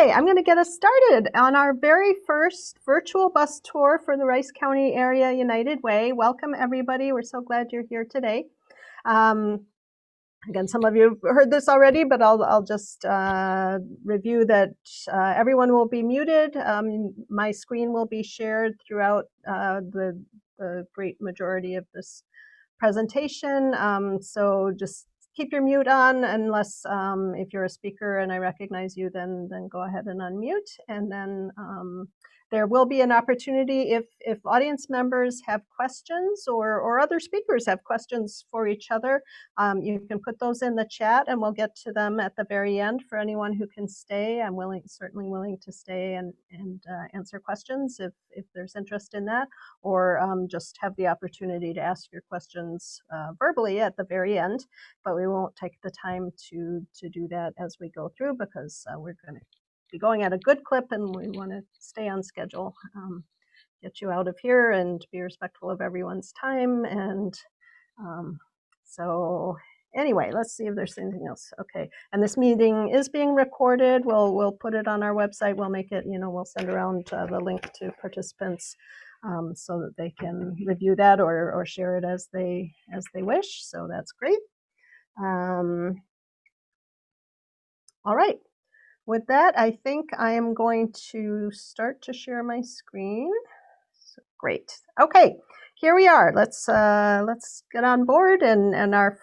Okay, I'm going to get us started on our very first virtual bus tour for the Rice County Area United Way. Welcome, everybody. We're so glad you're here today. Again, some of you have heard this already, but I'll just review that everyone will be muted. My screen will be shared throughout the great majority of this presentation. So just keep your mute on unless if you're a speaker and I recognize you, then go ahead and unmute. And then there will be an opportunity if audience members have questions or other speakers have questions for each other, you can put those in the chat and we'll get to them at the very end. For anyone who can stay, I'm certainly willing to stay and answer questions if there's interest in that, or just have the opportunity to ask your questions verbally at the very end. But we won't take the time to do that as we go through because we're going to be going at a good clip and we want to stay on schedule, get you out of here and be respectful of everyone's time. And so anyway, let's see if there's anything else. Okay, and this meeting is being recorded. We'll put it on our website. We'll make it, we'll send around the link to participants so that they can review that or share it as they wish. So that's great. All right. With that, I think I am going to start to share my screen. So, great. Okay, here we are. Let's get on board, and our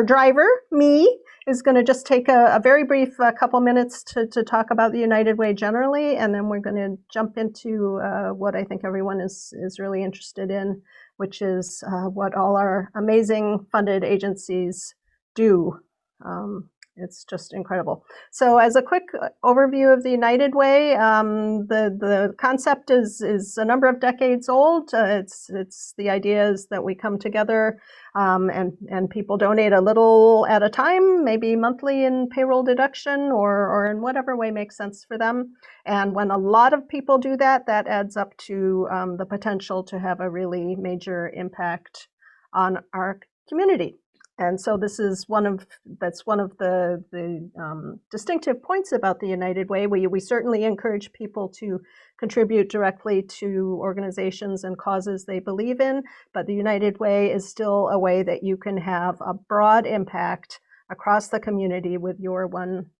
driver, me, is going to just take a very brief couple minutes to talk about the United Way generally, and then we're going to jump into what I think everyone is really interested in, which is what all our amazing funded agencies do. It's just incredible. So as a quick overview of the United Way, the concept is a number of decades old. It's the idea is that we come together and people donate a little at a time, maybe monthly in payroll deduction or in whatever way makes sense for them. And when a lot of people do that, that adds up to the potential to have a really major impact on our community. And so this is one of the distinctive points about the United Way. We certainly encourage people to contribute directly to organizations and causes they believe in, but the United Way is still a way that you can have a broad impact across the community with your one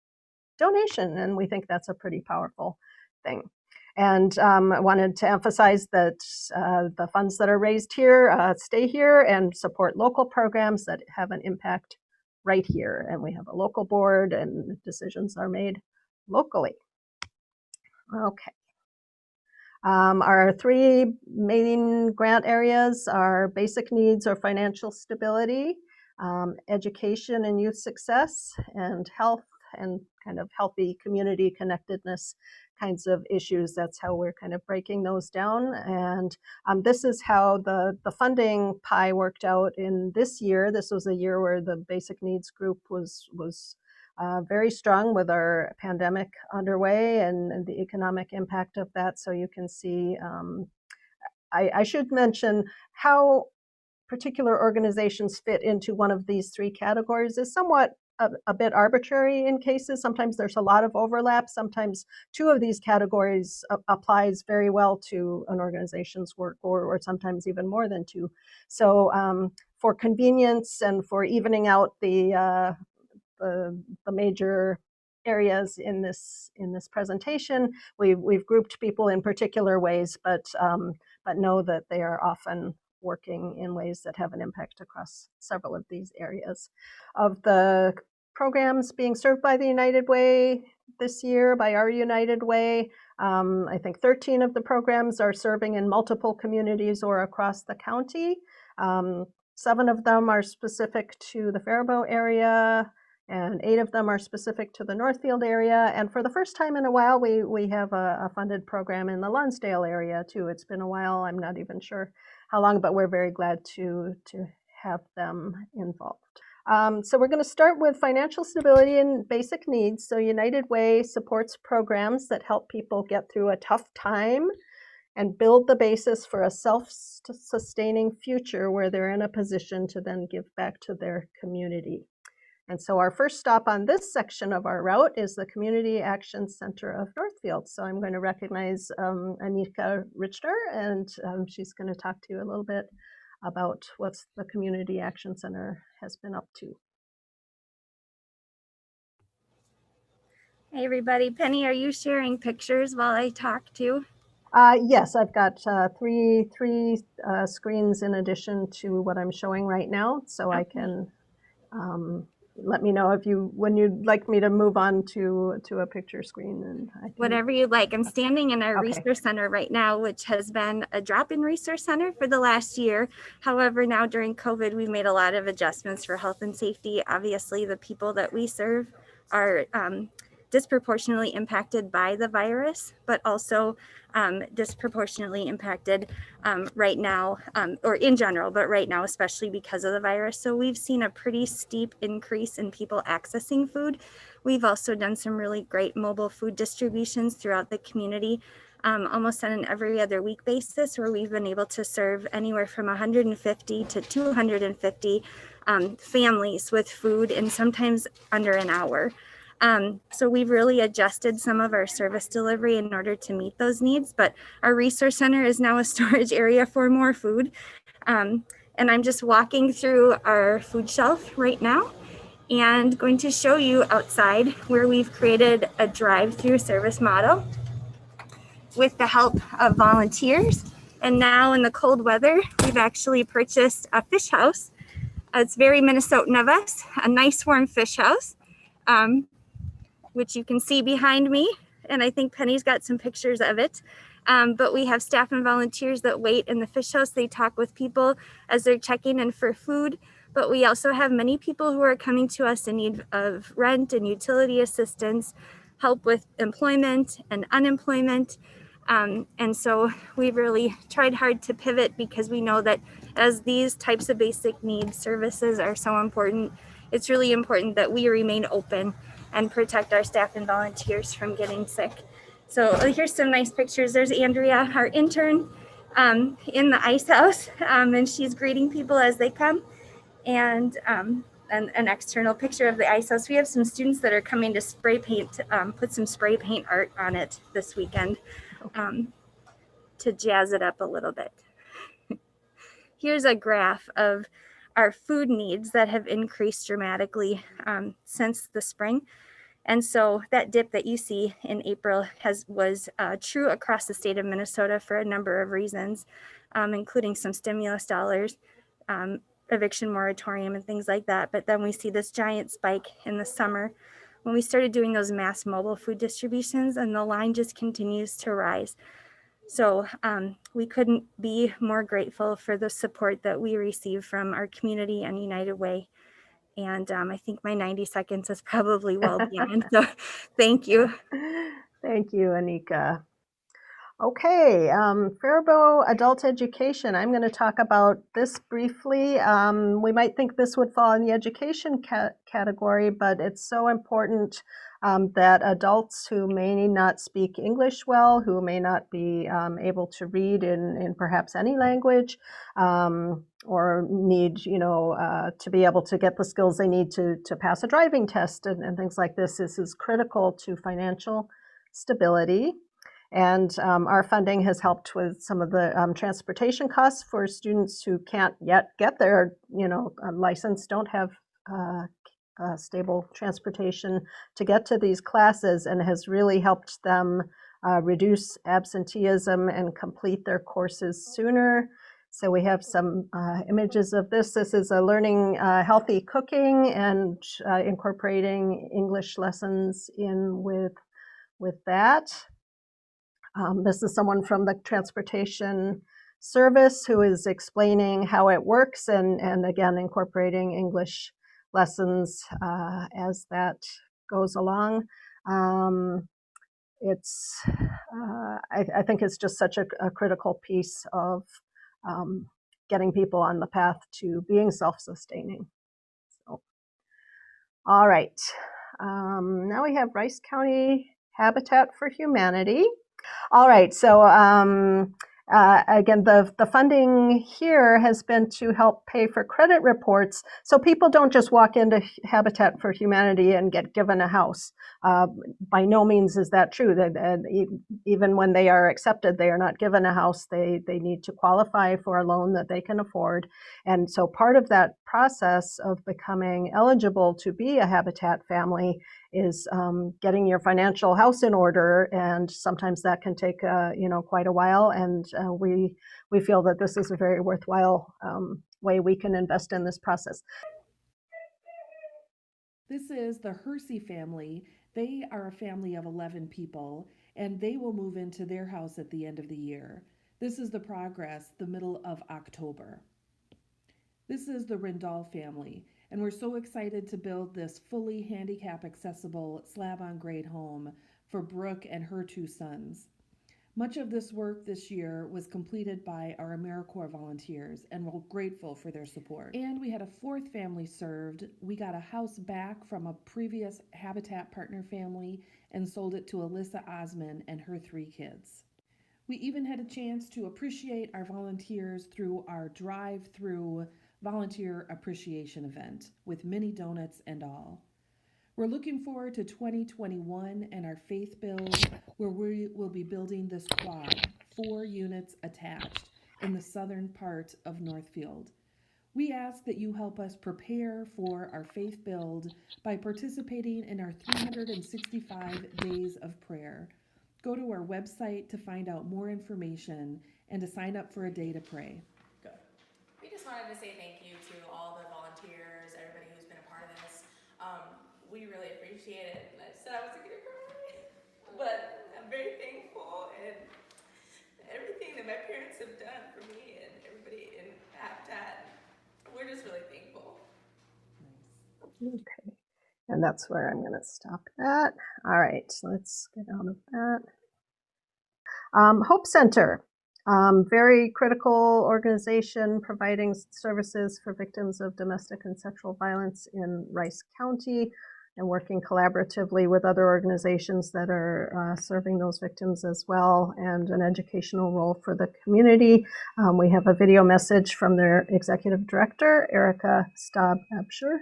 donation, and we think that's a pretty powerful thing. And I wanted to emphasize that the funds that are raised here stay here and support local programs that have an impact right here. And we have a local board and decisions are made locally. Okay. Our three main grant areas are basic needs or financial stability, education and youth success, and health and kind of healthy community connectedness kinds of issues. That's how we're kind of breaking those down. And this is how the funding pie worked out in this year. This was a year where the basic needs group was very strong with our pandemic underway and the economic impact of that. So you can see, I should mention how particular organizations fit into one of these three categories is somewhat a bit arbitrary in cases. Sometimes there's a lot of overlap. Sometimes two of these categories applies very well to an organization's work, or sometimes even more than two. So for convenience and for evening out the major areas in this presentation, we've grouped people in particular ways, but know that they are often working in ways that have an impact across several of these areas. Of the programs being served by the United Way this year, by our United Way, I think 13 of the programs are serving in multiple communities or across the county. 7 of them are specific to the Faribault area, and 8 of them are specific to the Northfield area. And for the first time in a while, we have a funded program in the Lonsdale area too. It's been a while, I'm not even sure how long, but we're very glad to have them involved. So we're going to start with financial stability and basic needs. So United Way supports programs that help people get through a tough time and build the basis for a self-sustaining future where they're in a position to then give back to their community. And so our first stop on this section of our route is the Community Action Center of Northfield. So I'm going to recognize Anika Richter, and she's going to talk to you a little bit about what the Community Action Center has been up to. Hey everybody, Penny, are you sharing pictures while I talk too? Yes, I've got three screens in addition to what I'm showing right now, so Okay. I can let me know when you'd like me to move on to a picture screen, and I can. Whatever you like. I'm standing in our Okay. resource center right now, which has been a drop-in resource center for the last year. However, now during COVID, we've made a lot of adjustments for health and safety. Obviously, the people that we serve are disproportionately impacted by the virus, but also disproportionately impacted right now, or in general, but right now, especially because of the virus. So we've seen a pretty steep increase in people accessing food. We've also done some really great mobile food distributions throughout the community, almost on an every other week basis, where we've been able to serve anywhere from 150 to 250 families with food, and sometimes under an hour. So we've really adjusted some of our service delivery in order to meet those needs, but our resource center is now a storage area for more food. And I'm just walking through our food shelf right now and going to show you outside where we've created a drive-through service model with the help of volunteers. And now in the cold weather, we've actually purchased a fish house. It's very Minnesotan of us, a nice warm fish house, which you can see behind me. And I think Penny's got some pictures of it. But we have staff and volunteers that wait in the fish house. They talk with people as they're checking in for food. But we also have many people who are coming to us in need of rent and utility assistance, help with employment and unemployment. And so we've really tried hard to pivot, because we know that as these types of basic needs services are so important, it's really important that we remain open and protect our staff and volunteers from getting sick. So here's some nice pictures. There's Andrea, our intern, in the ice house, and she's greeting people as they come. And an external picture of the ice house. We have some students that are coming to spray paint, put some spray paint art on it this weekend, to jazz it up a little bit. Here's a graph of our food needs that have increased dramatically since the spring. And so that dip that you see in April was true across the state of Minnesota for a number of reasons, including some stimulus dollars, eviction moratorium and things like that. But then we see this giant spike in the summer when we started doing those mass mobile food distributions, and the line just continues to rise. So we couldn't be more grateful for the support that we receive from our community and United Way. And I think my 90 seconds is probably well beyond. So thank you. Thank you, Anika. Okay, Faribault Adult Education. I'm going to talk about this briefly. We might think this would fall in the education category, but it's so important that adults who may not speak English well, who may not be able to read in perhaps any language, or need, to be able to get the skills they need to pass a driving test and things like this. This is critical to financial stability. And our funding has helped with some of the transportation costs for students who can't yet get their, license, don't have stable transportation to get to these classes, and has really helped them reduce absenteeism and complete their courses sooner. So we have some images of this. This is a learning healthy cooking and incorporating English lessons in with that. This is someone from the transportation service who is explaining how it works, and again, incorporating English lessons as that goes along. I think it's just such a critical piece of getting people on the path to being self-sustaining. So, all right, now we have Rice County Habitat for Humanity. All right, so again, the funding here has been to help pay for credit reports, so people don't just walk into Habitat for Humanity and get given a house. By no means is that true. Even when they are accepted, they are not given a house. They need to qualify for a loan that they can afford. And so part of that process of becoming eligible to be a Habitat family is getting your financial house in order, and sometimes that can take quite a while. And we feel that this is a very worthwhile way we can invest in this process. This is the Hersey family. They are a family of 11 people, and they will move into their house at the end of the year. This is the progress, the middle of October. This is the Rindall family, and we're so excited to build this fully handicap accessible slab on grade home for Brooke and her two sons. Much of this work this year was completed by our AmeriCorps volunteers, and we're grateful for their support. And we had a fourth family served. We got a house back from a previous Habitat partner family and sold it to Alyssa Osman and her 3 kids. We even had a chance to appreciate our volunteers through our drive-through volunteer appreciation event with mini donuts and all. We're looking forward to 2021 and our faith build, where we will be building this quad, 4 units attached, in the southern part of Northfield. We ask that you help us prepare for our faith build by participating in our 365 days of prayer. Go to our website to find out more information and to sign up for a day to pray. We just wanted to say thank you to all the volunteers, everybody who's been a part of this. We really appreciate it. I said I wasn't gonna cry, but I'm very thankful, and everything that my parents have done for me and everybody in Habitat, we're just really thankful. Okay, and that's where I'm going to stop that. All right, let's get out of that. Hope Center, very critical organization providing services for victims of domestic and sexual violence in Rice County, and working collaboratively with other organizations that are serving those victims as well, and an educational role for the community. We have a video message from their Executive Director, Erica Staub-Absher.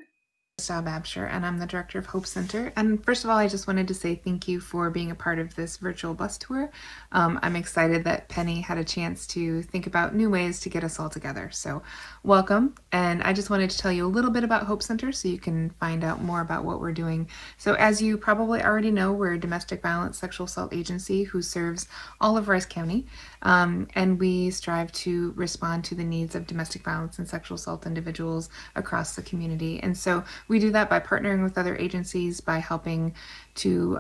Staub-Absher, and I'm the director of Hope Center. And first of all, I just wanted to say thank you for being a part of this virtual bus tour. I'm excited that Penny had a chance to think about new ways to get us all together. So welcome. And I just wanted to tell you a little bit about Hope Center so you can find out more about what we're doing. So as you probably already know, we're a domestic violence sexual assault agency who serves all of Rice County. And we strive to respond to the needs of domestic violence and sexual assault individuals across the community. And so we do that by partnering with other agencies, by helping to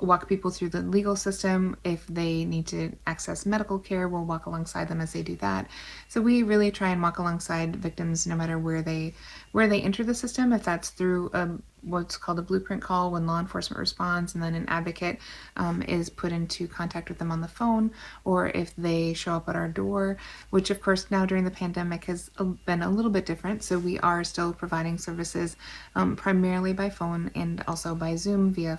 walk people through the legal system. If they need to access medical care, we'll walk alongside them as they do that. So we really try and walk alongside victims no matter where they enter the system, if that's through what's called a blueprint call when law enforcement responds, and then an advocate is put into contact with them on the phone, or if they show up at our door, which of course now during the pandemic has been a little bit different. So we are still providing services primarily by phone and also by Zoom via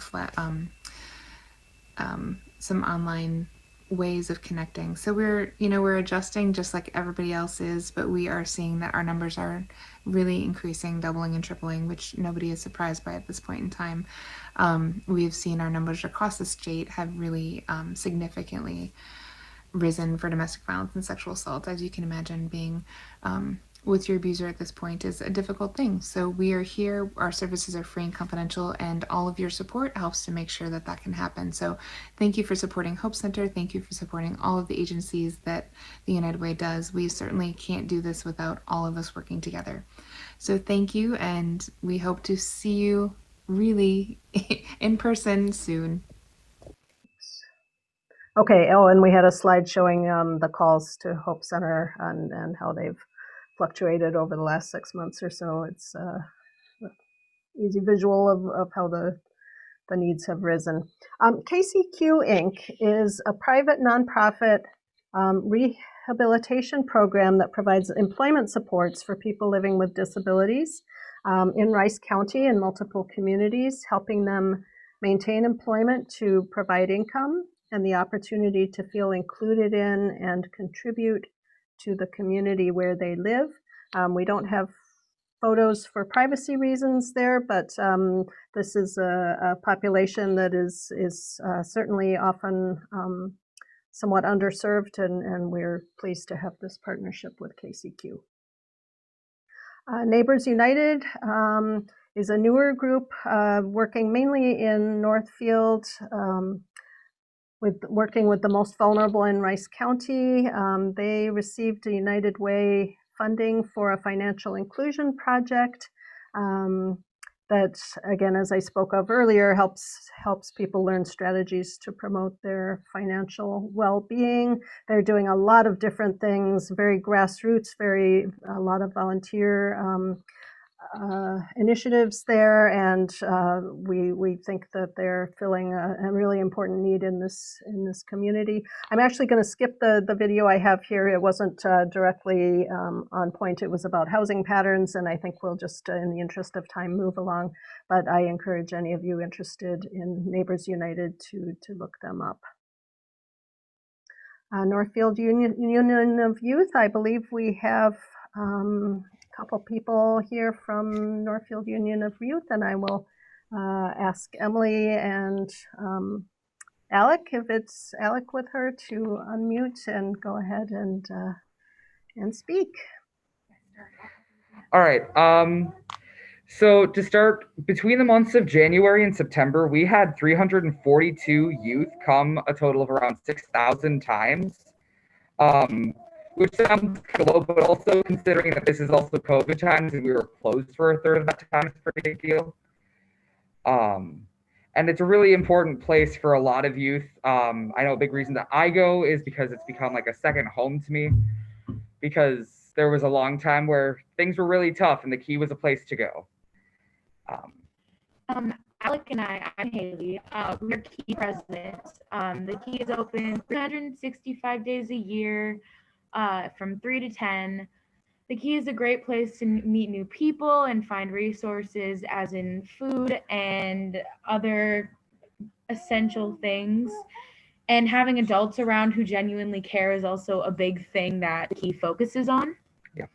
some online ways of connecting. So we're adjusting just like everybody else is, but we are seeing that our numbers are really increasing, doubling and tripling, which nobody is surprised by at this point in time. We have seen our numbers across the state have really significantly risen for domestic violence and sexual assault. As you can imagine, being with your abuser at this point is a difficult thing. So we are here, our services are free and confidential, and all of your support helps to make sure that that can happen. So thank you for supporting Hope Center. Thank you for supporting all of the agencies that the United Way does. We certainly can't do this without all of us working together. So thank you, and we hope to see you really in person soon. Okay, oh, and we had a slide showing the calls to Hope Center and how they've fluctuated over the last 6 months or so. It's easy visual of how the needs have risen. KCQ Inc. is a private nonprofit rehabilitation program that provides employment supports for people living with disabilities in Rice County and multiple communities, helping them maintain employment to provide income and the opportunity to feel included in and contribute to the community where they live. We don't have photos for privacy reasons there, but this is a population that is certainly often somewhat underserved, and we're pleased to have this partnership with KCQ. Neighbors United is a newer group working mainly in Northfield, working with the most vulnerable in Rice County. They received a United Way funding for a financial inclusion project that, again, as I spoke of earlier, helps people learn strategies to promote their financial well-being. They're doing a lot of different things, very grassroots, a lot of volunteer initiatives there, and we think that they're filling a really important need in this community. I'm actually going to skip the video I have here. It wasn't directly on point. It was about housing patterns, and I think we'll just, in the interest of time, move along. But I encourage any of you interested in Neighbors United to look them up. Northfield Union of Youth, I believe we have couple people here from Northfield Union of Youth, and I will ask Emily and Alec, if it's Alec with her, to unmute and go ahead and speak. All right. So to start, between the months of January and September, we had 342 youth come a total of around 6,000 times. Which sounds kind of low, but also considering that this is also COVID times and we were closed for a third of that time, it's a pretty big deal. And it's a really important place for a lot of youth. I know a big reason that I go is because it's become like a second home to me, because there was a long time where things were really tough and the Key was a place to go. Alec and I'm Haley. We're Key presidents. The Key is open 365 days a year, from 3 to 10. The Key is a great place to meet new people and find resources, as in food and other essential things. And having adults around who genuinely care is also a big thing that the Key focuses on. Yeah.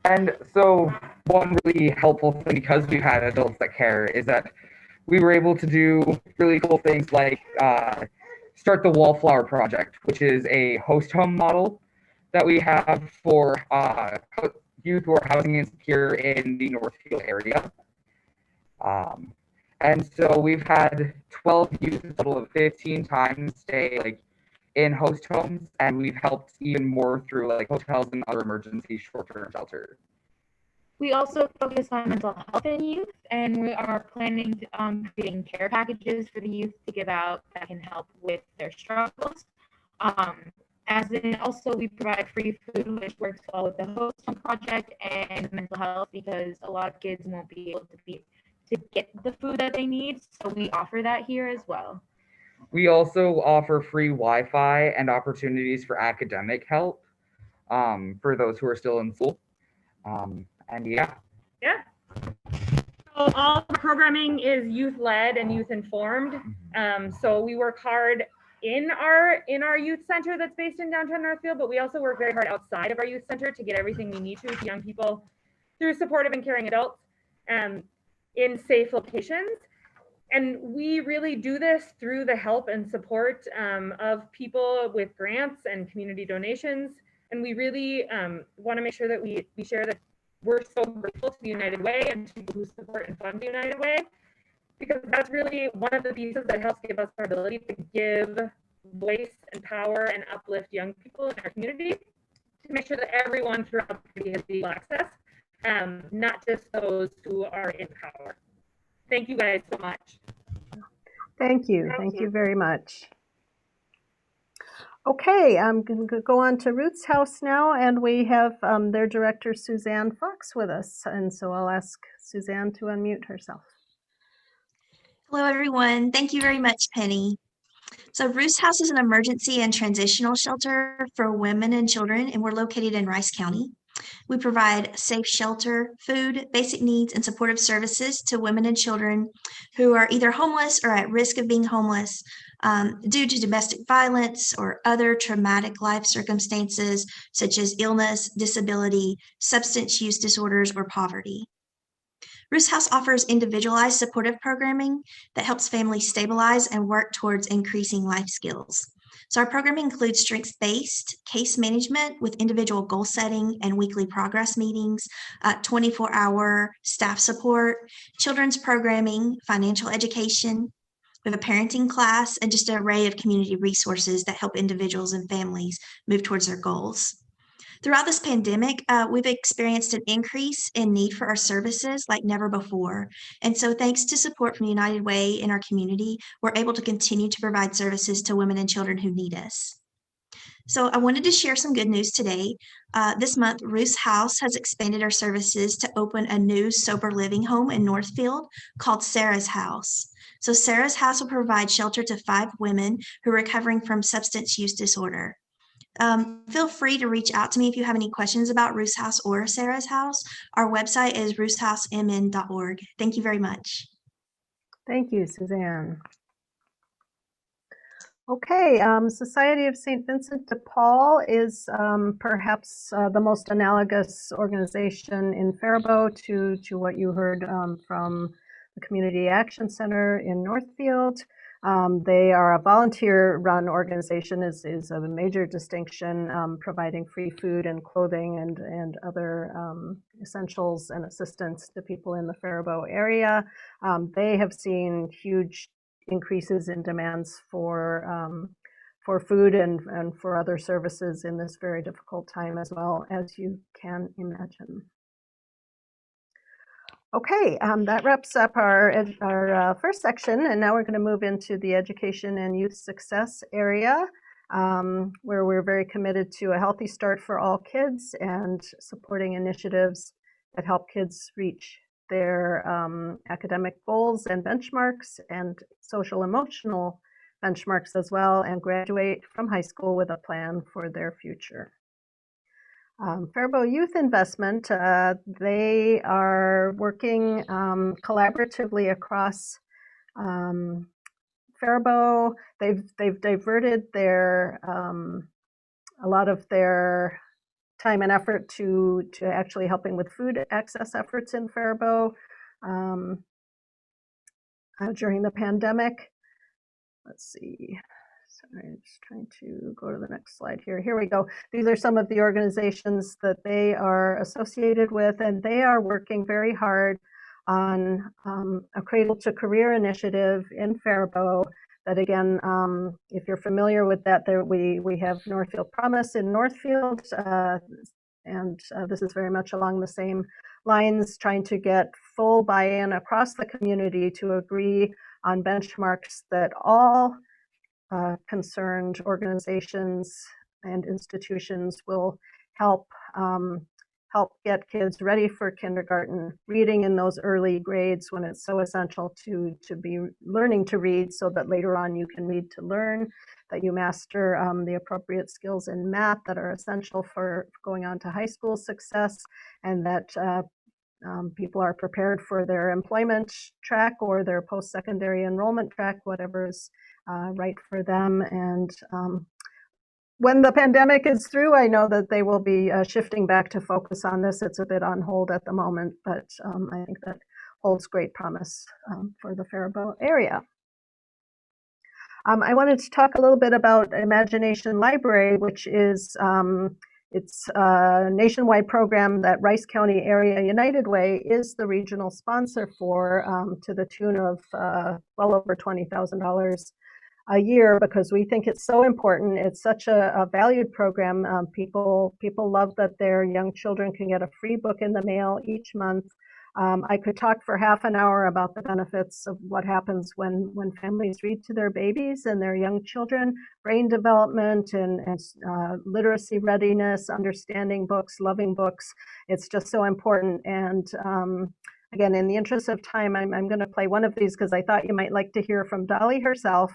And so one really helpful thing, because we've had adults that care, is that we were able to do really cool things like start the Wallflower Project, which is a host home model that we have for youth who are housing insecure in the Northfield area. And so we've had 12 youth, a total of 15 times stay in host homes, and we've helped even more through hotels and other emergency short-term shelters. We also focus on mental health in youth, and we are planning on creating care packages for the youth to give out that can help with their struggles. Also, we provide free food, which works well with the host home project and mental health, because a lot of kids won't be able to get the food that they need. So we offer that here as well. We also offer free Wi-Fi and opportunities for academic help for those who are still in school. And yeah. So all the programming is youth-led and youth-informed. So we work hard in our youth center that's based in downtown Northfield, but we also work very hard outside of our youth center to get everything we need to young people through supportive and caring adults in safe locations. And we really do this through the help and support of people with grants and community donations. And we really want to make sure that we share that we're so grateful to the United Way and to people who support and fund the United Way, because that's really one of the pieces that helps give us our ability to give voice and power and uplift young people in our community, to make sure that everyone throughout the community has equal access, not just those who are in power. Thank you guys so much. Thank you. Thank you very much. Okay, I'm going to go on to Ruth's house now, and we have their director, Suzanne Fox, with us. And so I'll ask Suzanne to unmute herself. Hello, everyone. Thank you very much, Penny. So Ruth's House is an emergency and transitional shelter for women and children, and we're located in Rice County. We provide safe shelter, food, basic needs, and supportive services to women and children who are either homeless or at risk of being homeless, due to domestic violence or other traumatic life circumstances such as illness, disability, substance use disorders, or poverty. Roost House offers individualized supportive programming that helps families stabilize and work towards increasing life skills. So our programming includes strengths-based case management with individual goal setting and weekly progress meetings, 24-hour staff support, children's programming, financial education. We have a parenting class and just an array of community resources that help individuals and families move towards their goals. Throughout this pandemic, we've experienced an increase in need for our services like never before. And so thanks to support from United Way in our community, we're able to continue to provide services to women and children who need us. So I wanted to share some good news today. This month, Roost House has expanded our services to open a new sober living home in Northfield called Sarah's House. So Sarah's House will provide shelter to 5 women who are recovering from substance use disorder. Feel free to reach out to me if you have any questions about Roost House or Sarah's House. Our website is roosthousemn.org. Thank you very much. Thank you, Suzanne. Okay, Society of St. Vincent de Paul is perhaps the most analogous organization in Faribault to what you heard from the Community Action Center in Northfield. They are a volunteer-run organization, is a major distinction, providing free food and clothing and other essentials and assistance to people in the Faribault area. They have seen huge increases in demands for food and for other services in this very difficult time, as well as you can imagine. Okay, that wraps up our first section, and now we're going to move into the education and youth success area, where we're very committed to a healthy start for all kids and supporting initiatives that help kids reach their academic goals and benchmarks and social emotional benchmarks as well, and graduate from high school with a plan for their future. Faribault Youth Investment, they are working collaboratively across Faribault. They've diverted their a lot of their time and effort to actually helping with food access efforts in Faribault during the pandemic. Let's see. Sorry, I'm just trying to go to the next slide here. Here we go. These are some of the organizations that they are associated with, and they are working very hard on a Cradle to Career initiative in Faribault. That again, if you're familiar with that, we have Northfield Promise in Northfield, and this is very much along the same lines, trying to get full buy-in across the community to agree on benchmarks that all concerned organizations and institutions will help get kids ready for kindergarten, reading in those early grades when it's so essential to be learning to read, so that later on you can read to learn, that you master the appropriate skills in math that are essential for going on to high school success, and that people are prepared for their employment track or their post-secondary enrollment track, whatever is right for them. And when the pandemic is through, I know that they will be shifting back to focus on this. It's a bit on hold at the moment, but I think that holds great promise for the Faribault area. I wanted to talk a little bit about Imagination Library, which is it's a nationwide program that Rice County Area United Way is the regional sponsor for, to the tune of well over $20,000 a year, because we think it's so important. It's such a valued program. People love that their young children can get a free book in the mail each month. I could talk for half an hour about the benefits of what happens when families read to their babies and their young children, brain development and literacy readiness, understanding books, loving books. It's just so important. And again, in the interest of time, I'm going to play one of these because I thought you might like to hear from Dolly herself.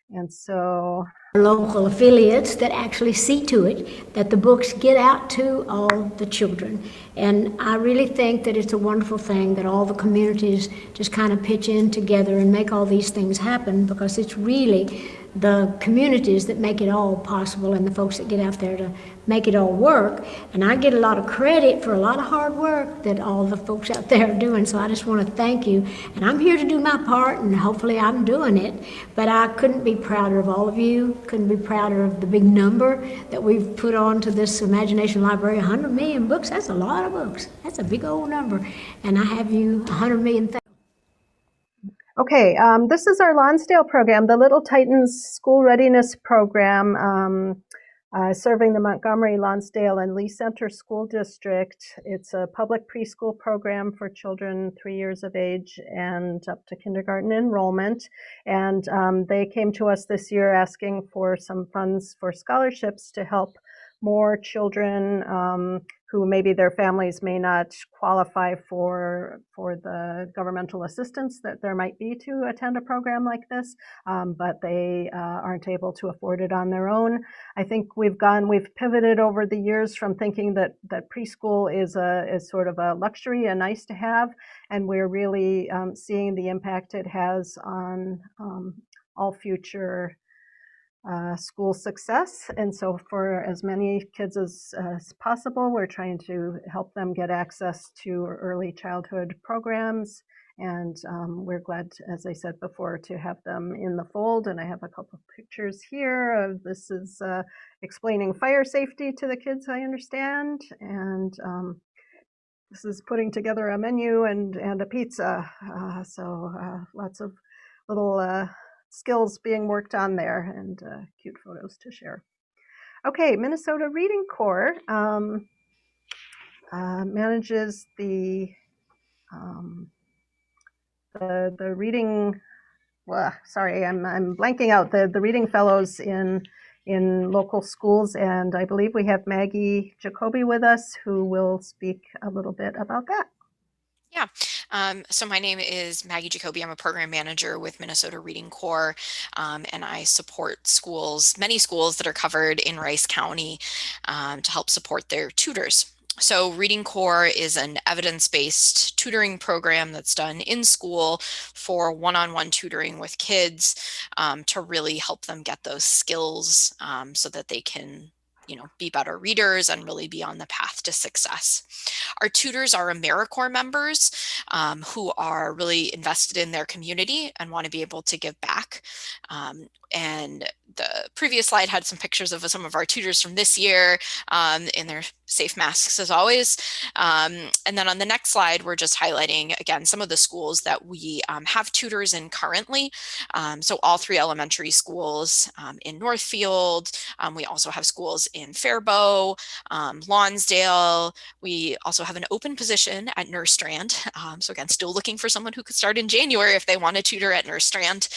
And so local affiliates that actually see to it that the books get out to all the children. And I really think that it's a wonderful thing that all the communities just kind of pitch in together and make all these things happen, because it's really the communities that make it all possible and the folks that get out there to make it all work. And I get a lot of credit for a lot of hard work that all the folks out there are doing. So I just want to thank you. And I'm here to do my part, and hopefully I'm doing it. But I couldn't be prouder of all of you, couldn't be prouder of the big number that we've put on to this Imagination Library. 100 million books, that's a lot of books. That's a big old number. And I have you 100 million thanks. Okay, this is our Lonsdale program, the Little Titans School Readiness Program, serving the Montgomery, Lonsdale, and Lee Center School District. It's a public preschool program for children 3 years of age and up to kindergarten enrollment. And they came to us this year asking for some funds for scholarships to help more children who maybe their families may not qualify for the governmental assistance that there might be to attend a program like this, but they aren't able to afford it on their own. I think we've pivoted over the years from thinking that preschool is sort of a luxury, a nice to have, and we're really seeing the impact it has on all future school success. And so for as many kids as possible, we're trying to help them get access to early childhood programs. And we're glad, as I said before, to have them in the fold. And I have a couple of pictures here. This is explaining fire safety to the kids, I understand. And this is putting together a menu and a pizza. So lots of little skills being worked on there, and cute photos to share. Okay, Minnesota Reading Corps manages the reading. Well, sorry, I'm blanking out the reading fellows in local schools, and I believe we have Maggie Jacoby with us, who will speak a little bit about that. Yeah, so my name is Maggie Jacoby. I'm a program manager with Minnesota Reading Corps, and I support schools, many schools that are covered in Rice County, to help support their tutors. So Reading Corps is an evidence-based tutoring program that's done in school for one-on-one tutoring with kids, to really help them get those skills, so that they can be better readers and really be on the path to success. Our tutors are AmeriCorps members who are really invested in their community and want to be able to give back. And the previous slide had some pictures of some of our tutors from this year in their safe masks as always. And then on the next slide, we're just highlighting again some of the schools that we have tutors in currently. So all 3 elementary schools in Northfield. We also have schools in Faribault, Lonsdale. We also have an open position at Nurse Strand. So again, still looking for someone who could start in January if they want to tutor at Nurse Strand.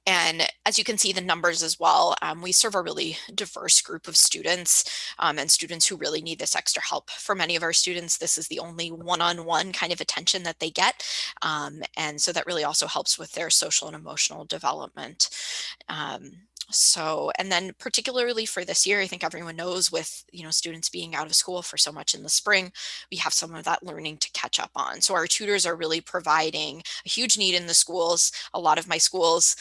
And as you can see the numbers as well, we serve a really diverse group of students and students who really need this extra help. For many of our students, this is the only one-on-one kind of attention that they get. And so that really also helps with their social and emotional development. And then particularly for this year, I think everyone knows with, students being out of school for so much in the spring, we have some of that learning to catch up on. So our tutors are really providing a huge need in the schools. A lot of my schools,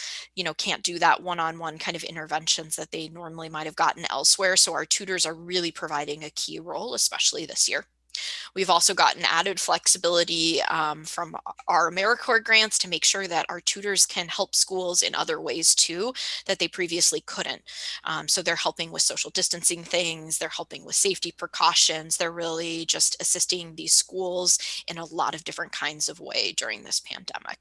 can't do that one-on-one kind of interventions that they normally might have gotten elsewhere. So our tutors are really providing a key role, especially this year. We've also gotten added flexibility from our AmeriCorps grants to make sure that our tutors can help schools in other ways too that they previously couldn't. So they're helping with social distancing things, they're helping with safety precautions, they're really just assisting these schools in a lot of different kinds of way during this pandemic.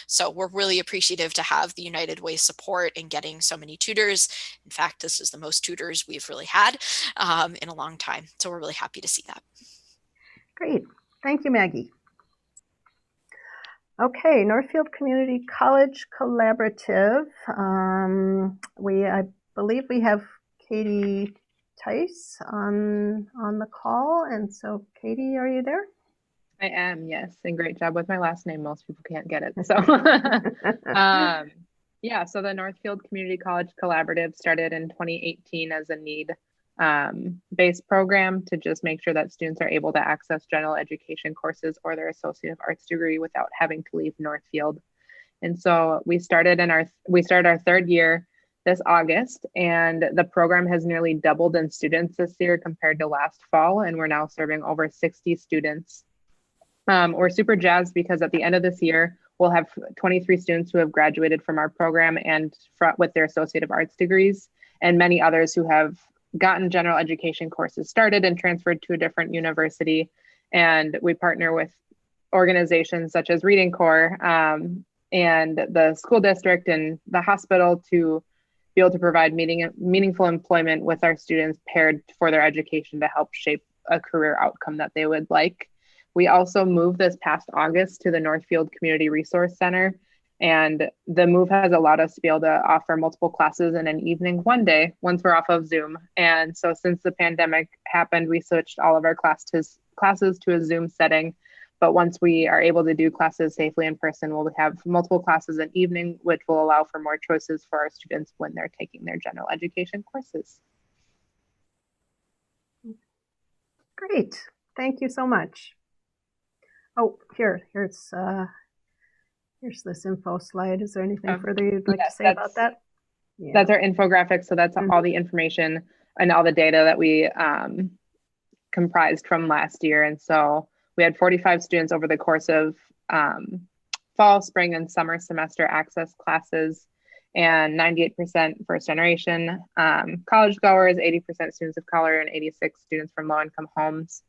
So we're really appreciative to have the United Way support in getting so many tutors. In fact, this is the most tutors we've really had in a long time. So we're really happy to see that. Great. Thank you, Maggie. Okay, Northfield Community College Collaborative. I believe we have Katie Tice on the call. And so, Katie, are you there? I am, yes. And great job with my last name. Most people can't get it. So, yeah, so the Northfield Community College Collaborative started in 2018 as a need based program to just make sure that students are able to access general education courses or their Associate of Arts degree without having to leave Northfield. And so we started our third year this August, and the program has nearly doubled in students this year compared to last fall, and we're now serving over 60 students. We're super jazzed because at the end of this year, we'll have 23 students who have graduated from our program and with their Associate of Arts degrees, and many others who have gotten general education courses started and transferred to a different university. And we partner with organizations such as Reading Corps and the school district and the hospital to be able to provide meaningful employment with our students paired for their education to help shape a career outcome that they would like. We also moved this past August to the Northfield Community Resource Center, and the move has allowed us to be able to offer multiple classes in an evening one day once we're off of Zoom. And so since the pandemic happened, we switched all of our classes to a Zoom setting. But once we are able to do classes safely in person, we'll have multiple classes in evening, which will allow for more choices for our students when they're taking their general education courses. Great. Thank you so much. Oh, here's this info slide. Is there anything further you'd like to say about that? Yeah. That's our infographic. So that's all the information and all the data that we comprised from last year. And so we had 45 students over the course of fall, spring, and summer semester access classes, and 98% first generation college goers, 80% students of color, and 86 students from low income homes.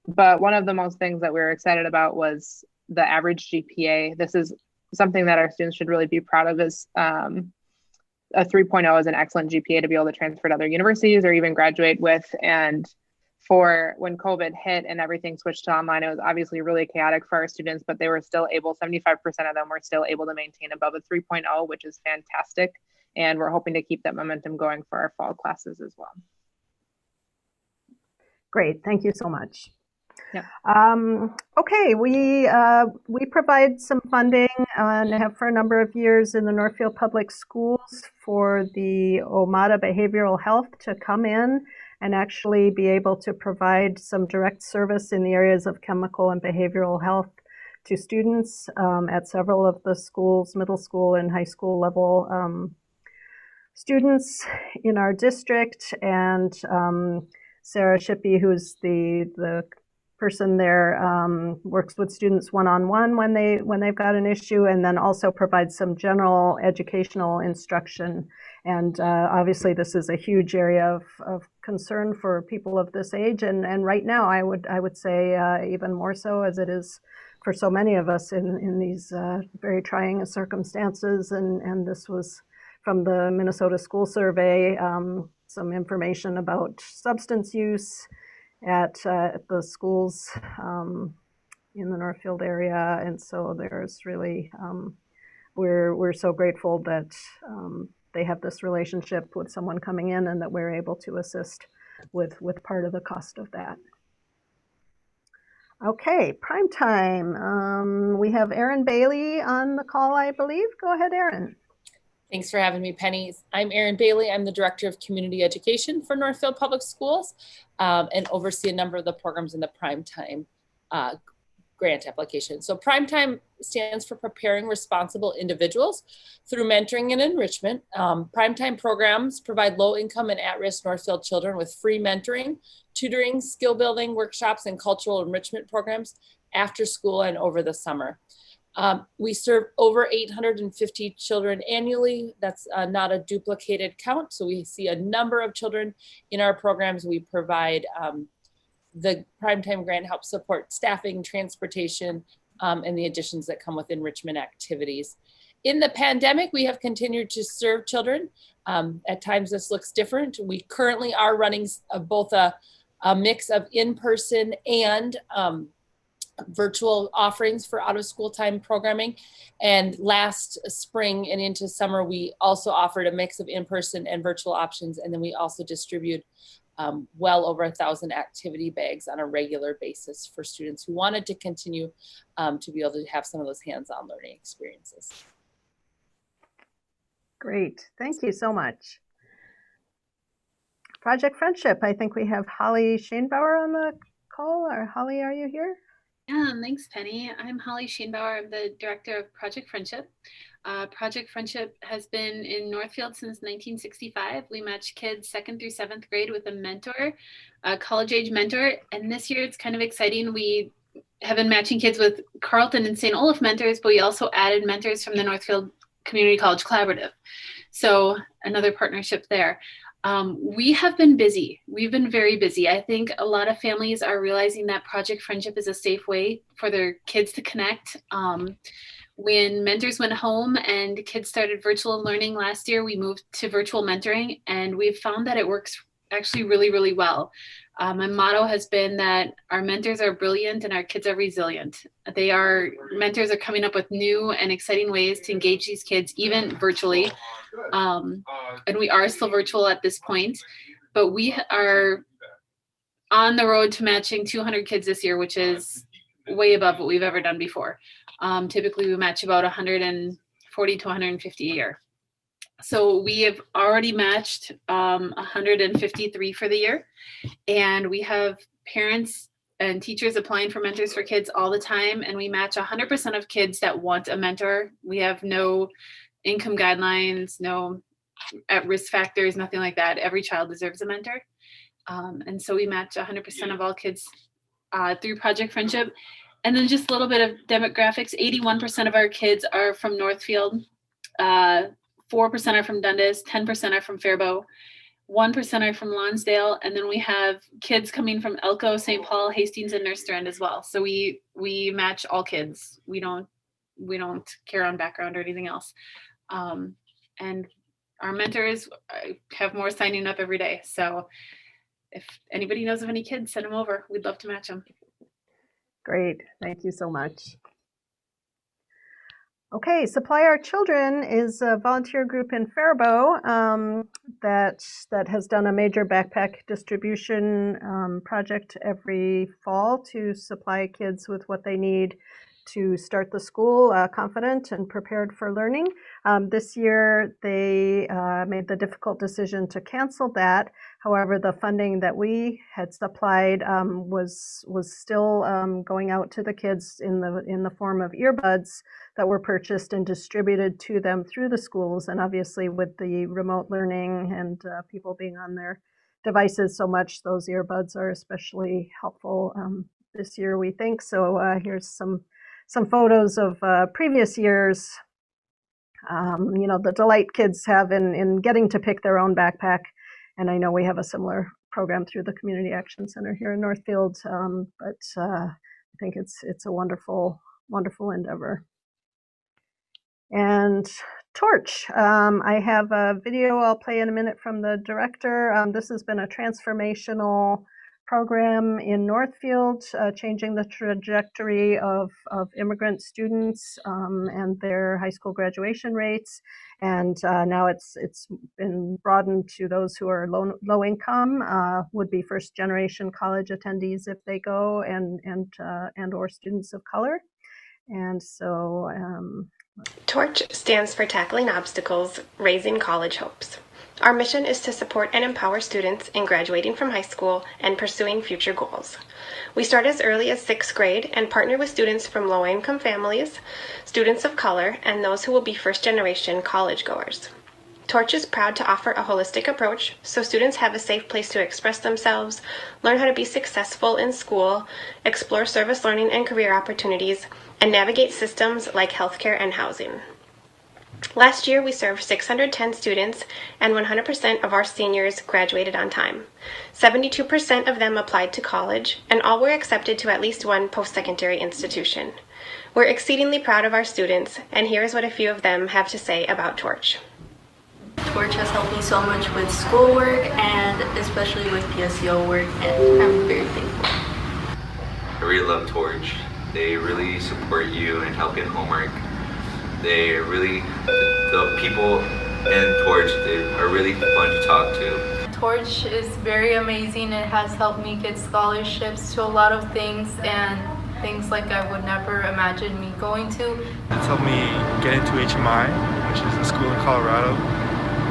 But one of the most things that we were excited about was the average GPA. This is something that our students should really be proud of, is a 3.0 is an excellent GPA to be able to transfer to other universities or even graduate with. And for when COVID hit and everything switched to online, it was obviously really chaotic for our students, but they were still able, 75% of them were still able to maintain above a 3.0, which is fantastic. And we're hoping to keep that momentum going for our fall classes as well. Great, thank you so much. Yeah. Okay, we provide some funding and have for a number of years in the Northfield Public Schools for the OMADA Behavioral Health to come in and actually be able to provide some direct service in the areas of chemical and behavioral health to students at several of the schools, middle school and high school level students in our district. And Sarah Shippey, who's the person there, works with students one-on-one when they've got an issue, and then also provides some general educational instruction. And obviously this is a huge area of concern for people of this age, and right now I would say even more so, as it is for so many of us in these very trying circumstances. And this was from the Minnesota School Survey, some information about substance use at the schools in the Northfield area. And so there's really, we're so grateful that they have this relationship with someone coming in and that we're able to assist with part of the cost of that. Okay, prime time. We have Erin Bailey on the call, I believe. Go ahead, Erin. Thanks for having me, Penny. I'm Erin Bailey. I'm the Director of Community Education for Northfield Public Schools and oversee a number of the programs in the Primetime grant application. So Primetime stands for Preparing Responsible Individuals Through Mentoring and Enrichment. Primetime programs provide low-income and at-risk Northfield children with free mentoring, tutoring, skill building, workshops, and cultural enrichment programs after school and over the summer. We serve over 850 children annually. That's not a duplicated count. So we see a number of children in our programs. We provide the Primetime grant helps support staffing, transportation, and the additions that come with enrichment activities. In the pandemic, we have continued to serve children. At times this looks different. We currently are running both a mix of in-person and virtual offerings for out of school time programming. And last spring and into summer, we also offered a mix of in-person and virtual options. And then we also distribute well over 1,000 activity bags on a regular basis for students who wanted to continue to be able to have some of those hands-on learning experiences. Great, thank you so much. Project Friendship, I think we have Holly Schoenbauer on the call. Or Holly, are you here? Yeah, thanks, Penny. I'm Holly Schoenbauer. I'm the Director of Project Friendship. Project Friendship has been in Northfield since 1965. We match kids 2nd through 7th grade with a mentor, a college-age mentor. And this year it's kind of exciting. We have been matching kids with Carleton and St. Olaf mentors, but we also added mentors from the Northfield Community College Collaborative. So another partnership there. We have been busy. We've been very busy. I think a lot of families are realizing that Project Friendship is a safe way for their kids to connect. When mentors went home and kids started virtual learning last year, we moved to virtual mentoring, and we've found that it works actually really, really well. My motto has been that our mentors are brilliant and our kids are resilient. Mentors are coming up with new and exciting ways to engage these kids, even virtually. And we are still virtual at this point, but we are on the road to matching 200 kids this year, which is way above what we've ever done before. Typically we match about 140 to 150 a year. So we have already matched 153 for the year, and we have parents and teachers applying for mentors for kids all the time, and we match 100% of kids that want a mentor. We have no income guidelines, no at-risk factors, nothing like that. Every child deserves a mentor. And so we match 100% of all kids through Project Friendship. And then just a little bit of demographics. 81% of our kids are from Northfield, 4% are from Dundas, 10% are from Faribault, 1% are from Lonsdale, and then we have kids coming from Elko, St. Paul, Hastings, and Nurse Strand as well. So we match all kids. We don't care on background or anything else. And our mentors have more signing up every day. So if anybody knows of any kids, send them over. We'd love to match them. Great. Thank you so much. Okay, Supply Our Children is a volunteer group in Faribault that has done a major backpack distribution project every fall to supply kids with what they need to start the school confident and prepared for learning. This year, they made the difficult decision to cancel that. However, the funding that we had supplied was still going out to the kids in the form of earbuds that were purchased and distributed to them through the schools. And obviously, with the remote learning and people being on their devices so much, those earbuds are especially helpful this year, we think. So here's some photos of previous years. The delight kids have in getting to pick their own backpack. And I know we have a similar program through the Community Action Center here in Northfield, but I think it's a wonderful, wonderful endeavor. And Torch, I have a video I'll play in a minute from the director. This has been a transformational program in Northfield, changing the trajectory of immigrant students and their high school graduation rates. And now it's been broadened to those who are low income, would be first generation college attendees if they go, and or students of color. And so Torch stands for Tackling Obstacles, Raising College Hopes. Our mission is to support and empower students in graduating from high school and pursuing future goals. We start as early as 6th grade and partner with students from low-income families, students of color, and those who will be first-generation college goers. Torch is proud to offer a holistic approach so students have a safe place to express themselves, learn how to be successful in school, explore service learning and career opportunities, and navigate systems like healthcare and housing. Last year, we served 610 students, and 100% of our seniors graduated on time. 72% of them applied to college, and all were accepted to at least one post-secondary institution. We're exceedingly proud of our students, and here is what a few of them have to say about Torch. Torch has helped me so much with schoolwork and especially with PSEO work, and I'm very thankful. I really love Torch. They really support you in helping homework. The people in Torch, they are really fun to talk to. Torch is very amazing. It has helped me get scholarships to a lot of things, and things like I would never imagine me going to. It's helped me get into HMI, which is a school in Colorado,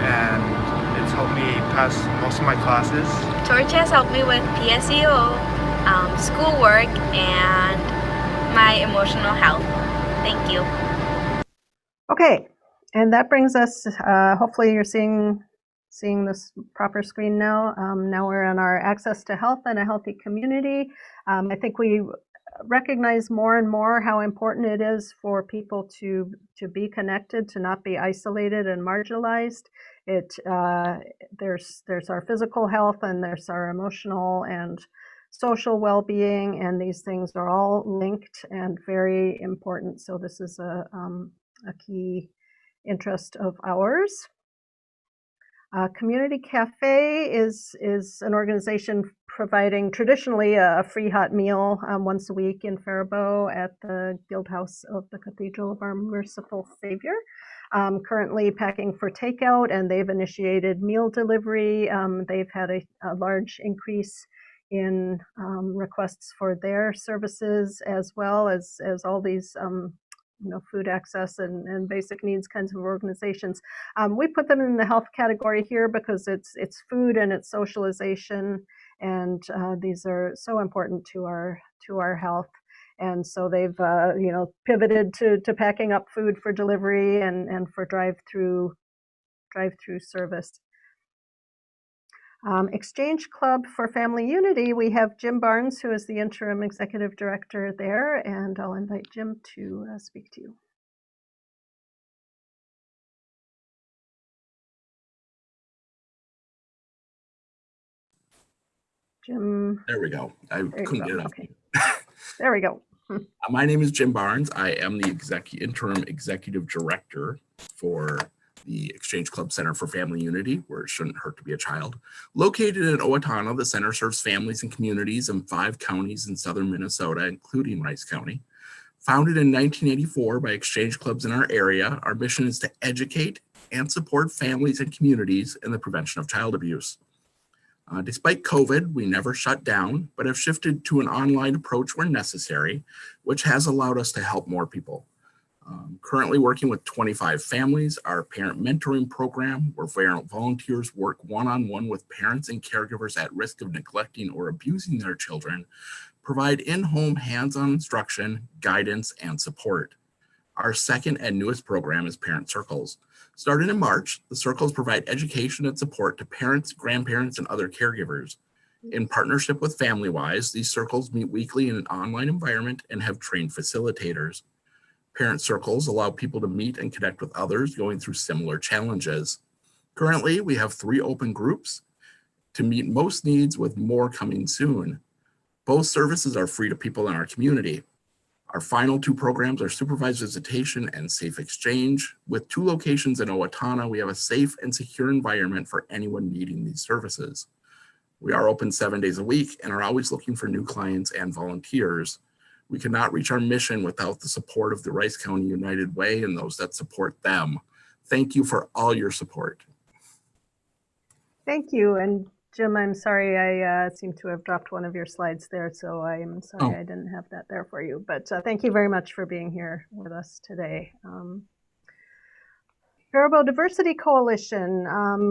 and it's helped me pass most of my classes. Torch has helped me with PSEO, schoolwork, and my emotional health. Thank you. Okay, And that brings us, hopefully you're seeing this proper screen now. Now we're on our access to health and a healthy community. I think we recognize more and more how important it is for people to be connected, to not be isolated and marginalized. There's our physical health, and there's our emotional and social well-being, and these things are all linked and very important. So this is a key interest of ours. Community Cafe is an organization providing traditionally a free hot meal once a week in Faribault at the Guild House of the Cathedral of Our Merciful Savior. Currently packing for takeout, and they've initiated meal delivery. They've had a large increase in requests for their services, as well as all these food access and basic needs kinds of organizations. We put them in the health category here because it's food and it's socialization, and these are so important to our health. And so they've pivoted to packing up food for delivery and for drive-through service. Exchange Club for Family Unity, we have Jim Barnes, who is the interim executive director there, and I'll invite Jim to speak to you. Jim. There we go. I couldn't get it off. Okay. There we go. My name is Jim Barnes. I am the interim executive director for the Exchange Club Center for Family Unity, where it shouldn't hurt to be a child. Located in Owatonna, the center serves families and communities in 5 counties in southern Minnesota, including Rice County. Founded in 1984 by exchange clubs in our area, our mission is to educate and support families and communities in the prevention of child abuse. Despite COVID, we never shut down, but have shifted to an online approach where necessary, which has allowed us to help more people. Currently working with 25 families, our parent mentoring program, where volunteers work one-on-one with parents and caregivers at risk of neglecting or abusing their children, provide in-home hands-on instruction, guidance, and support. Our second and newest program is Parent Circles. Starting in March, the circles provide education and support to parents, grandparents, and other caregivers. In partnership with FamilyWise, these circles meet weekly in an online environment and have trained facilitators. Parent Circles allow people to meet and connect with others going through similar challenges. Currently, we have 3 open groups to meet most needs, with more coming soon. Both services are free to people in our community. Our final 2 programs are supervised visitation and safe exchange. With 2 locations in Owatonna, we have a safe and secure environment for anyone needing these services. We are open 7 days a week and are always looking for new clients and volunteers. We cannot reach our mission without the support of the Rice County United Way and those that support them. Thank you for all your support. Thank you. And Jim, I'm sorry, I seem to have dropped one of your slides there, so I'm sorry I didn't have that there for you. But thank you very much for being here with us today. Faribault Diversity Coalition,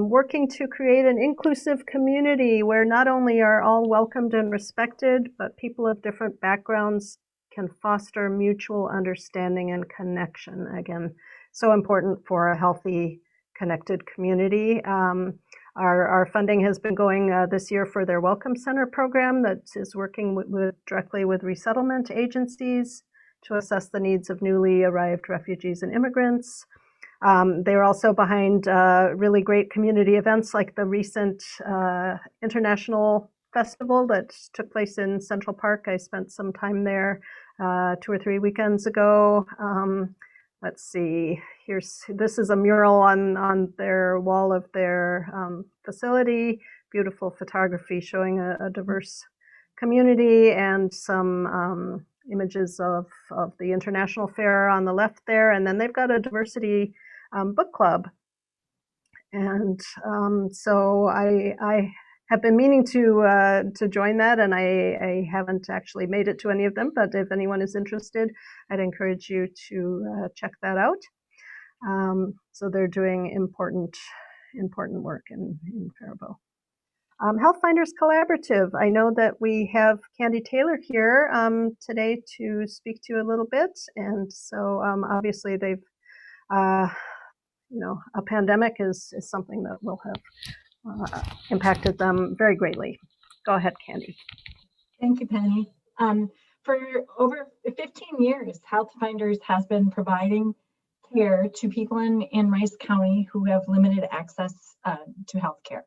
working to create an inclusive community where not only are all welcomed and respected, but people of different backgrounds can foster mutual understanding and connection. Again, so important for a healthy, connected community. Our funding has been going this year for their Welcome Center program that is working directly with resettlement agencies to assess the needs of newly arrived refugees and immigrants. They're also behind really great community events like the recent International Festival that took place in Central Park. I spent some time there 2 or 3 weekends ago. Let's see, this is a mural on their wall of their facility, beautiful photography showing a diverse community, and some images of the International Fair on the left there. And then they've got a diversity book club. And so I have been meaning to join that, and I haven't actually made it to any of them, but if anyone is interested, I'd encourage you to check that out. So they're doing important work in Faribault. Health Finders Collaborative. I know that we have Candy Taylor here today to speak to you a little bit, and so obviously they've a pandemic is something that will have impacted them very greatly. Go ahead, Candy. Thank you, Penny. For over 15 years, Health Finders has been providing care to people in Rice County who have limited access to health care.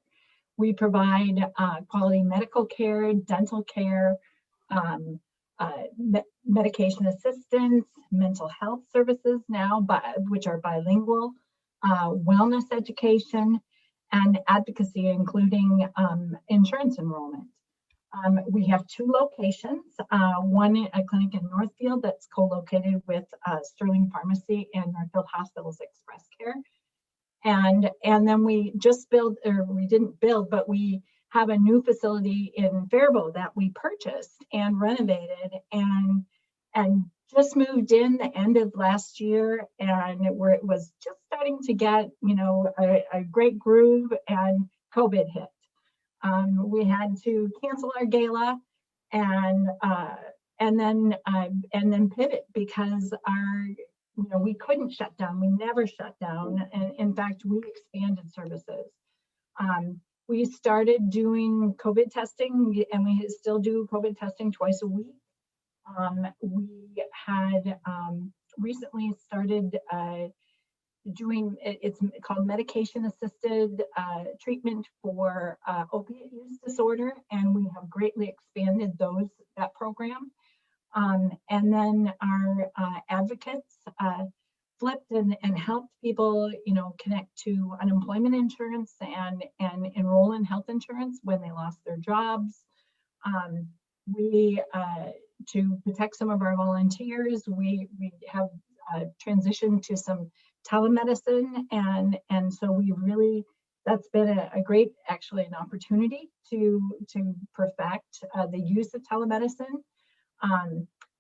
We provide quality medical care, dental care, medication assistance, mental health services now, which are bilingual, wellness education, and advocacy, including insurance enrollment. We have 2 locations, one a clinic in Northfield that's co-located with Sterling Pharmacy and Northfield Hospital's Express Care. And then we just built, or we didn't build, but we have a new facility in Faribault that we purchased and renovated and just moved in the end of last year, and it was just starting to get, a great groove, and COVID hit. We had to cancel our gala and then pivot because we couldn't shut down. We never shut down, and in fact, we expanded services. We started doing COVID testing, and we still do COVID testing twice a week. We had recently started doing, it's called medication assisted treatment for opiate use disorder, and we have greatly expanded that program. And then our advocates flipped and helped people, connect to unemployment insurance and enroll in health insurance when they lost their jobs. We to protect some of our volunteers, we have transitioned to some telemedicine, and so we really, that's been a great, actually an opportunity to perfect the use of telemedicine.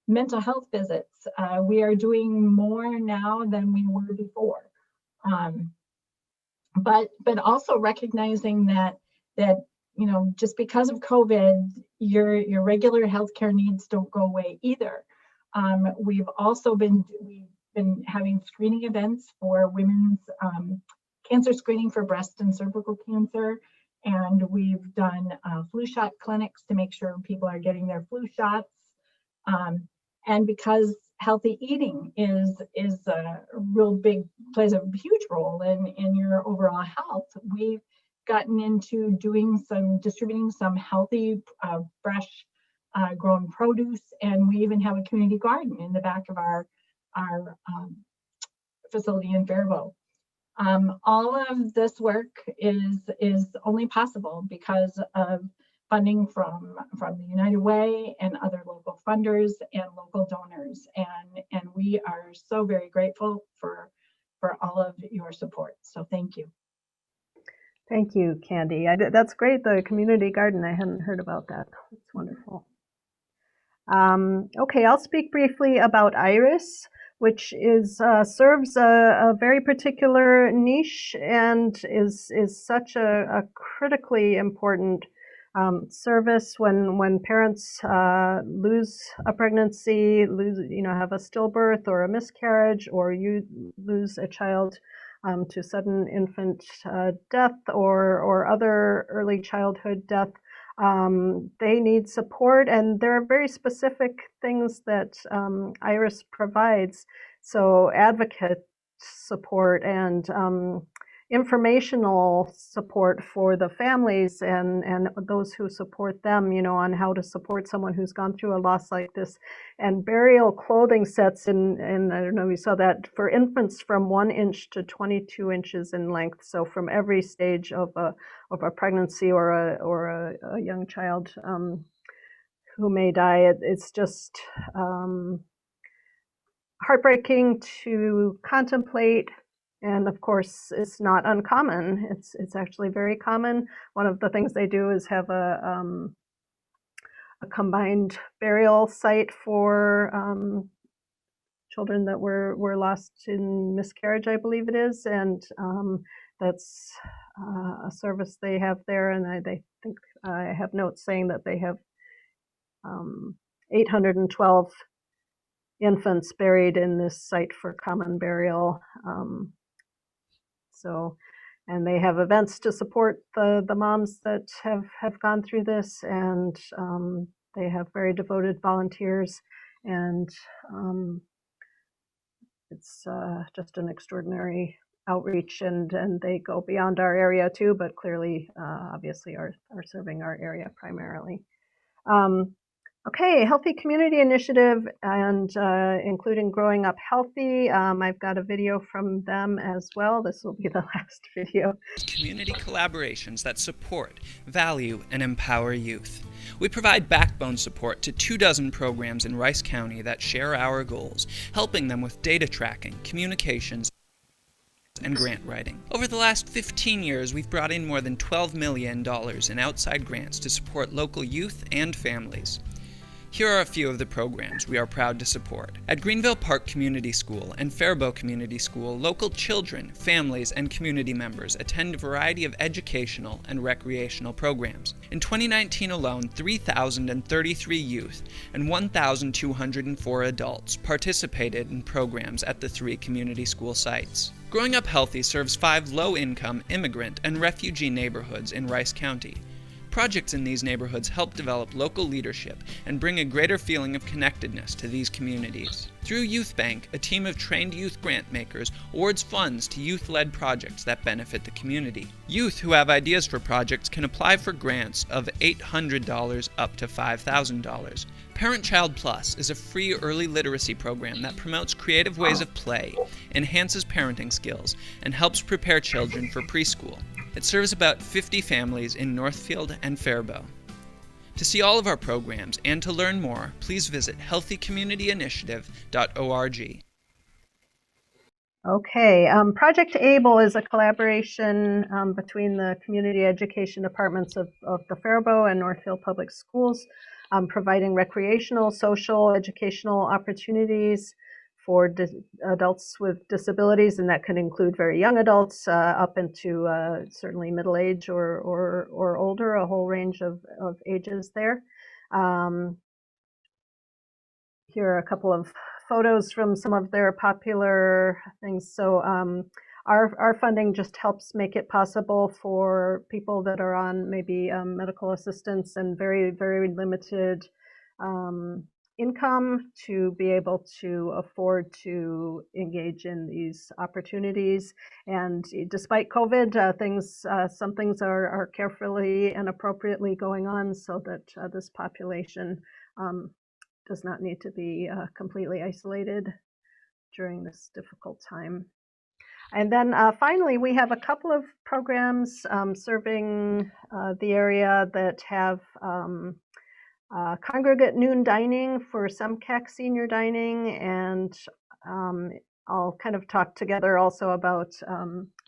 Mental health visits, we are doing more now than we were before, but also recognizing that just because of COVID, your regular healthcare needs don't go away either. We've also been having screening events for women's cancer screening for breast and cervical cancer, and we've done flu shot clinics to make sure people are getting their flu shots. And because healthy eating is a real big, plays a huge role in your overall health, we've gotten into distributing some healthy, fresh grown produce, and we even have a community garden in the back of our facility in Faribault. All of this work is only possible because of funding from the United Way and other local funders and local donors, and we are so very grateful for all of your support. So thank you. Thank you, Candy. That's great. The community garden, I hadn't heard about that. That's wonderful. Okay, I'll speak briefly about IRIS, which serves a very particular niche and is such a critically important service when parents lose a pregnancy, have a stillbirth or a miscarriage, or you lose a child to sudden infant death or other early childhood death. They need support, and there are very specific things that IRIS provides. So advocate support and informational support for the families and those who support them, on how to support someone who's gone through a loss like this, and burial clothing sets in I don't know if you saw that, for infants from 1 inch to 22 inches in length. So from every stage of a pregnancy or a young child who may die, it's just heartbreaking to contemplate. And of course, it's not uncommon. It's actually very common. One of the things they do is have a combined burial site for children that were lost in miscarriage, I believe it is, and that's a service they have there. And they think I have notes saying that they have 812 infants buried in this site for common burial. So, and they have events to support the moms that have gone through this, and they have very devoted volunteers, and it's just an extraordinary outreach, and they go beyond our area too, but clearly, obviously, are serving our area primarily. Okay, Healthy Community Initiative, and including Growing Up Healthy. I've got a video from them as well. This will be the last video. Community collaborations that support, value, and empower youth. We provide backbone support to 24 programs in Rice County that share our goals, helping them with data tracking, communications, and grant writing. Over the last 15 years, we've brought in more than $12 million in outside grants to support local youth and families. Here are a few of the programs we are proud to support. At Greenville Park Community School and Faribault Community School, local children, families, and community members attend a variety of educational and recreational programs. In 2019 alone, 3,033 youth and 1,204 adults participated in programs at the 3 community school sites. Growing Up Healthy serves 5 low-income, immigrant, and refugee neighborhoods in Rice County. Projects in these neighborhoods help develop local leadership and bring a greater feeling of connectedness to these communities. Through Youth Bank, a team of trained youth grant makers awards funds to youth-led projects that benefit the community. Youth who have ideas for projects can apply for grants of $800 up to $5,000. Parent Child Plus is a free early literacy program that promotes creative ways of play, enhances parenting skills, and helps prepare children for preschool. It serves about 50 families in Northfield and Faribault. To see all of our programs and to learn more, please visit healthycommunityinitiative.org. Okay, Project ABLE is a collaboration between the community education departments of the Faribault and Northfield Public Schools, providing recreational, social, educational opportunities for adults with disabilities, and that can include very young adults up into certainly middle age or older, a whole range of ages there. Here are a couple of photos from some of their popular things. So our funding just helps make it possible for people that are on maybe medical assistance and very, very limited income to be able to afford to engage in these opportunities. And despite COVID, some things are carefully and appropriately going on so that this population does not need to be completely isolated during this difficult time. And then finally, we have a couple of programs serving the area that have congregate noon dining for SEMCAC senior dining, and I'll kind of talk together also about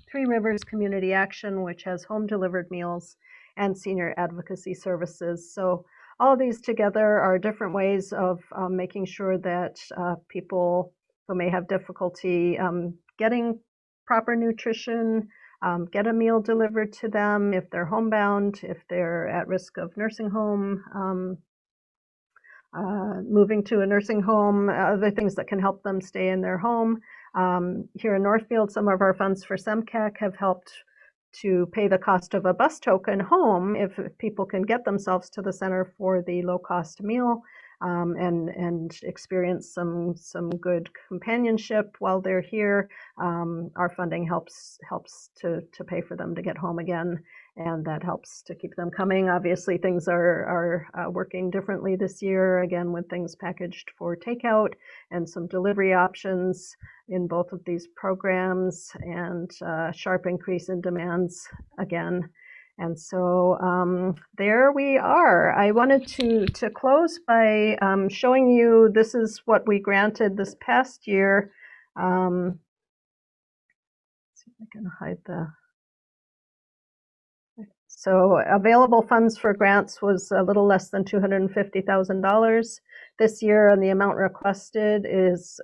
Three Rivers Community Action, which has home delivered meals and senior advocacy services. So all of these together are different ways of making sure that people who may have difficulty getting proper nutrition, get a meal delivered to them if they're homebound, if they're at risk of nursing home, moving to a nursing home, other things that can help them stay in their home. Here in Northfield, some of our funds for SEMCAC have helped to pay the cost of a bus token home if people can get themselves to the center for the low-cost meal and experience some good companionship while they're here. Our funding helps to pay for them to get home again, and that helps to keep them coming. Obviously, things are working differently this year, again, with things packaged for takeout and some delivery options in both of these programs, and sharp increase in demands again. And so there we are. I wanted to close by showing you, this is what we granted this past year. Let's see if I can hide the... So available funds for grants was a little less than $250,000 this year, and the amount requested is,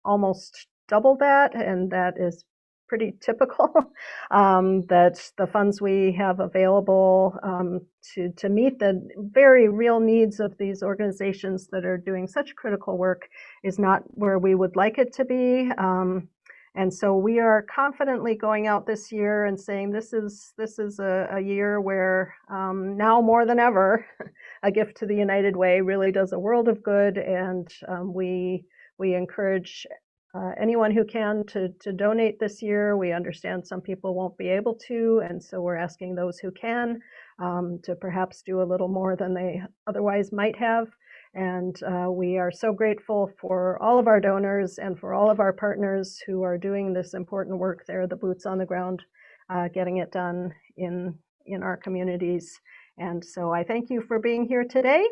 almost double that, and that is pretty typical. That the funds we have available to meet the very real needs of these organizations that are doing such critical work is not where we would like it to be. And so we are confidently going out this year and saying this is a year where now more than ever, a gift to the United Way really does a world of good, and we encourage anyone who can to donate this year. We understand some people won't be able to, and so we're asking those who can to perhaps do a little more than they otherwise might have. And we are so grateful for all of our donors and for all of our partners who are doing this important work there, the boots on the ground, getting it done in our communities. And so I thank you for being here today.